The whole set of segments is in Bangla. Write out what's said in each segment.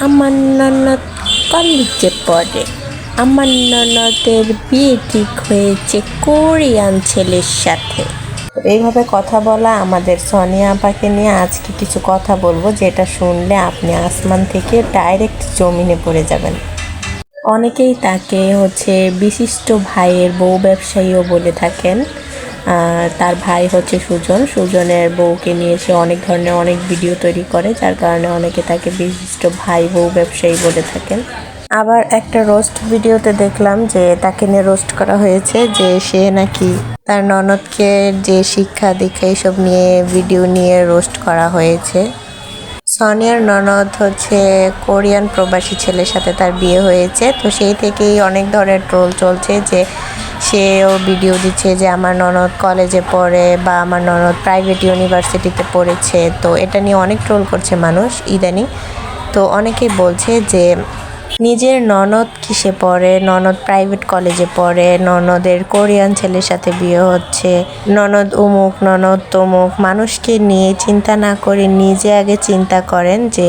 আমার ননদ কলেজে পড়ে। আমার ননদের বিয়ে ঠিক হয়েছে কোরিয়ান ছেলের সাথে। এইভাবে কথা বলা আমাদের সোনিয়া আপাকে নিয়ে আজকে কিছু কথা বলবো, যেটা শুনলে আপনি আসমান থেকে ডাইরেক্ট জমিনে পড়ে যাবেন। অনেকেই তাকে বিশিষ্ট ভাইয়ের বউ ব্যবসায়ীও বলে থাকেন। তার ভাই সুজনের বউকে নিয়ে সে অনেক ধরনের অনেক ভিডিও তৈরি করে, যার কারণে অনেকে তাকে বিশিষ্ট ভাই বউ ব্যবসায়ী বলে থাকেন। আবার একটা রোস্ট ভিডিওতে দেখলাম যে তাকে নিয়ে রোস্ট করা হয়েছে যে সে নাকি তার ননদকে যে শিক্ষা দীক্ষা এইসব নিয়ে ভিডিও নিয়ে রোস্ট করা হয়েছে। সোনিয়ার ননদ কোরিয়ান প্রবাসী ছেলের সাথে তার বিয়ে হয়েছে, তো সেই থেকেই অনেক ধরনের ট্রোল চলছে যে সেও ভিডিও দিচ্ছে যে আমার ননদ কলেজে পড়ে বা আমার ননদ প্রাইভেট ইউনিভার্সিটিতে পড়েছে। তো এটা নিয়ে অনেক ট্রোল করছে মানুষ ইদানিং। তো অনেকেই বলছে যে নিজের ননদ কিসে পড়ে, ননদ প্রাইভেট কলেজে পড়ে, ননদের কোরিয়ান ছেলের সাথে বিয়ে হচ্ছে, ননদ অমুক ননদ তমুক। মানুষকে নিয়ে চিন্তা না করে নিজে আগে চিন্তা করেন যে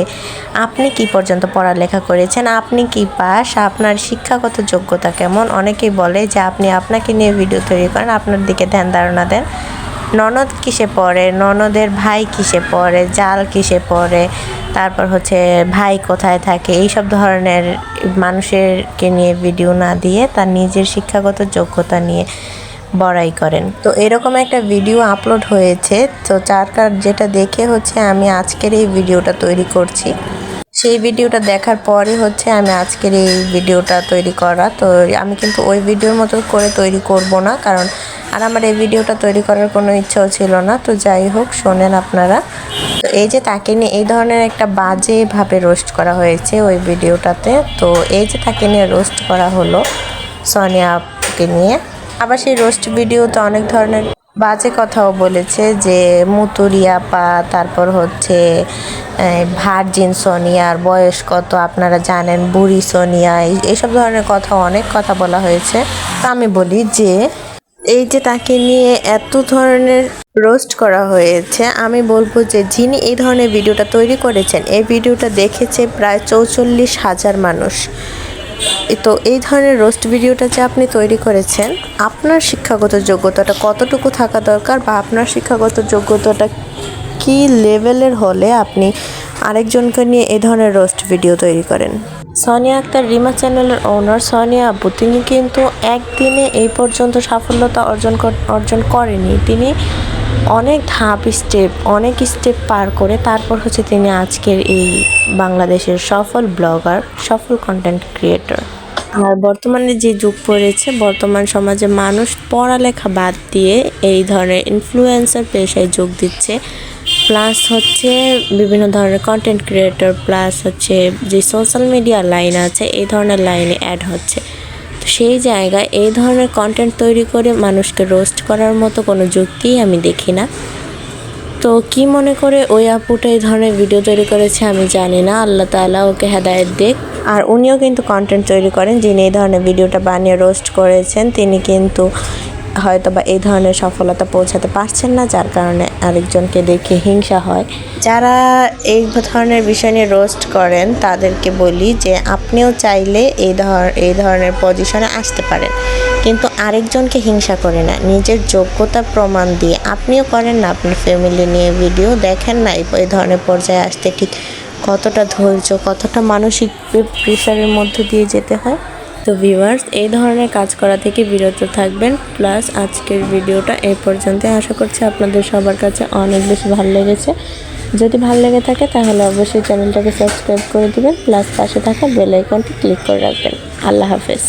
আপনি কি পর্যন্ত পড়ালেখা করেছেন, আপনি কি পাস, আপনার শিক্ষাগত যোগ্যতা কেমন। অনেকেই বলে যে আপনি আপনাকে নিয়ে ভিডিও তৈরি করেন, আপনার দিকে ধ্যান ধারণা দেন। ননদ কিসে পড়ে, ননদের ভাই কিসে পড়ে, জাল কিসে পড়ে, তারপর ভাই কোথায় থাকে, এইসব ধরনের মানুষেরকে নিয়ে ভিডিও না দিয়ে তার নিজের শিক্ষাগত যোগ্যতা নিয়ে বড়াই করেন। তো এরকম একটা ভিডিও আপলোড হয়েছে, তো যেটা দেখে আমি আজকের এই ভিডিওটা তৈরি করছি। সেই ভিডিওটা দেখার পরে আমি আজকের এই ভিডিওটা তৈরি করা। তো আমি কিন্তু ওই ভিডিওর মতো করে তৈরি করব না, কারণ আর আমার এই ভিডিওটা তৈরি করার কোনো ইচ্ছাও ছিল না। তো যাই হোক, শোনেন আপনারা। তো এই যে তাকে নিয়ে এই ধরনের একটা বাজেভাবে রোস্ট করা হয়েছে ওই ভিডিওটাতে। তো এই যে তাকে নিয়ে রোস্ট করা হলো সোনিয়াকে নিয়ে। আবার সেই রোস্ট ভিডিওতে অনেক ধরনের বাজে কথাও বলেছে যে মুতুরিয়া পা, তারপর ভার্জিন সোনিয়ার বয়স কত আপনারা জানেন, বুড়ি সোনিয়া, এইসব ধরনের অনেক কথা বলা হয়েছে। তো আমি বলি যে এই যে তাকে নিয়ে এত ধরনের রোস্ট করা হয়েছে, আমি বলবো যে যিনি এই ধরনের ভিডিওটা তৈরি করেছেন, এই ভিডিওটা দেখেছে প্রায় 44,000 মানুষ। তো এই ধরনের রোস্ট ভিডিওটা যে আপনি তৈরি করেছেন, আপনার শিক্ষাগত যোগ্যতাটা কতটুকু থাকা দরকার বা আপনার শিক্ষাগত যোগ্যতাটা কি লেভেলের হলে আপনি আরেকজনকে নিয়ে এই ধরনের রোস্ট ভিডিও তৈরি করেন। সোনিয়া আক্তার রিমা চ্যানেলের ওনার সোনিয়া আপু, তিনি কিন্তু একদিনে এই পর্যন্ত সাফল্যতা অর্জন করেনি। তিনি অনেক অনেক স্টেপ পার করে তারপর তিনি আজকের এই বাংলাদেশের সফল ব্লগার, সফল কন্টেন্ট ক্রিয়েটর। আর বর্তমানে যে যুগ পড়েছে, বর্তমান সমাজে মানুষ পড়ালেখা বাদ দিয়ে এই ধরনের ইনফ্লুয়েন্সার পেশায় যোগ দিচ্ছে। প্লাস বিভিন্ন ধরনের কন্টেন্ট ক্রিয়েটর, প্লাস যে সোশ্যাল মিডিয়া লাইন আছে, এই ধরনের লাইনে অ্যাড হচ্ছে। তো সেই জায়গায় এই ধরনের কন্টেন্ট তৈরি করে মানুষকে রোস্ট করার মতো কোনো যুক্তিই আমি দেখি না। তো কি মনে করে ওই আপুটা এই ধরনের ভিডিও তৈরি করেছে আমি জানি না, আল্লাহ তাআলা ওকে হেদায়েত দেখ। আর উনিও কিন্তু কন্টেন্ট তৈরি করেন, যিনি এই ধরনের ভিডিওটা বানিয়ে রোস্ট করেছেন তিনি কিন্তু হয়তো বা এই ধরনের সফলতা পৌঁছাতে পারছেন না, যার কারণে আরেকজনকে দেখে হিংসা হয়। যারা এই ধরনের বিষয় নিয়ে রোস্ট করেন তাদেরকে বলি যে আপনিও চাইলে এই ধরনের পজিশনে আসতে পারেন, কিন্তু আরেকজনকে হিংসা করে না, নিজের যোগ্যতা প্রমাণ দিয়ে আপনিও করেন না আপনার ফ্যামিলি নিয়ে ভিডিও। দেখেন না এই ধরনের পর্যায়ে আসতে ঠিক কতটা ধৈর্য, কতটা মানসিক প্রেশারের মধ্যে দিয়ে যেতে হয়। তো ভিউয়ার্স, এই ধরনের কাজ করা থেকে বিরত থাকবেন। প্লাস আজকের ভিডিওটা এই পর্যন্ত। আশা করছি আপনাদের সবার কাছে অনেক বেশি ভালো লেগেছে। যদি ভালো লেগে থাকে তাহলে অবশ্যই চ্যানেলটাকে সাবস্ক্রাইব করে দিবেন, প্লাস পাশে থাকা বেল আইকনটি ক্লিক করে রাখবেন। আল্লাহ হাফেজ।